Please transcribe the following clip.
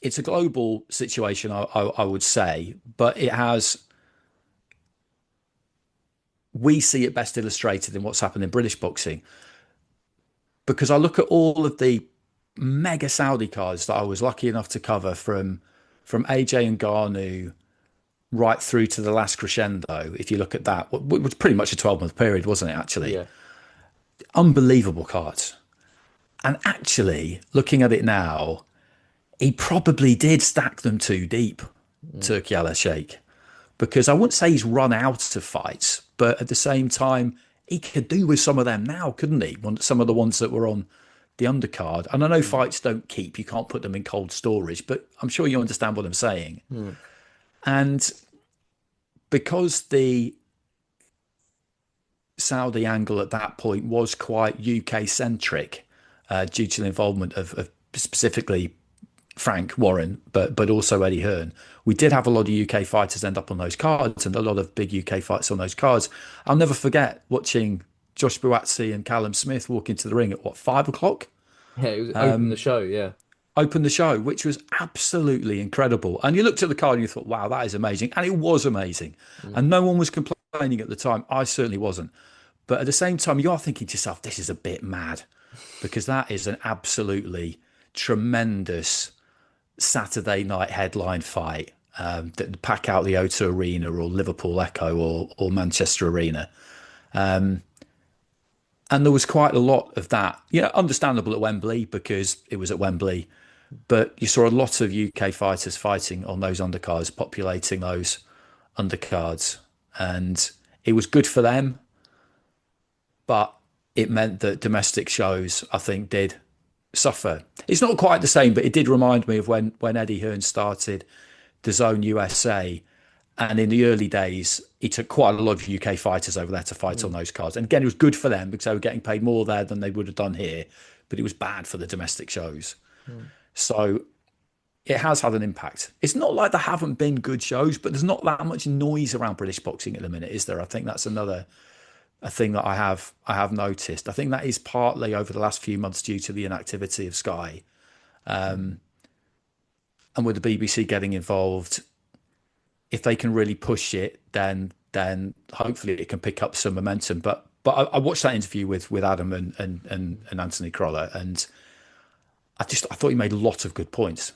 it's a global situation, I would say, but it has. We see it best illustrated in what's happened in British boxing because I look at all of the mega Saudi cards that I was lucky enough to cover from AJ and Garnu right through to the last crescendo. If you look at that, it was pretty much a 12-month period, wasn't it? Actually, Yeah. unbelievable cards. And actually, looking at it now, he probably did stack them too deep, Mm. Turki Al Sheikh, because I wouldn't say he's run out of fights, but at the same time, he could do with some of them now, couldn't he? Some of the ones that were on the undercard. And I know Mm. fights don't keep, you can't put them in cold storage, but I'm sure you understand what I'm saying. Mm. And because the Saudi angle at that point was quite UK centric, due to the involvement of specifically Frank Warren, but also Eddie Hearn. We did have a lot of UK fighters end up on those cards, and a lot of big UK fights on those cards. I'll never forget watching Josh Buatsi and Callum Smith walk into the ring at what, 5 o'clock? Yeah, it was open the show. Yeah. Open the show, which was absolutely incredible. And you looked at the card and you thought, wow, that is amazing. And it was amazing. Mm. And no one was complaining at the time. I certainly wasn't. But at the same time, you are thinking to yourself, this is a bit mad because that is an absolutely tremendous Saturday night headline fight that pack out the O2 Arena or Liverpool Echo or Manchester Arena. And there was quite a lot of that. Understandable at Wembley because it was at Wembley. But you saw a lot of UK fighters fighting on those undercards, populating those undercards. And it was good for them, but it meant that domestic shows, I think, did suffer. It's not quite the same, but it did remind me of when Eddie Hearn started the Zone USA. And in the early days, he took quite a lot of UK fighters over there to fight on Mm. those cards. And again, it was good for them because they were getting paid more there than they would have done here. But it was bad for the domestic shows. Mm. So it has had an impact. It's not like there haven't been good shows, but there's not that much noise around British boxing at the minute, is there? I think that's another a thing that I have noticed. I think that is partly over the last few months due to the inactivity of Sky, and with the BBC getting involved. If they can really push it, then hopefully it can pick up some momentum. But I watched that interview with Adam and Anthony Crolla, and I thought he made a lot of good points.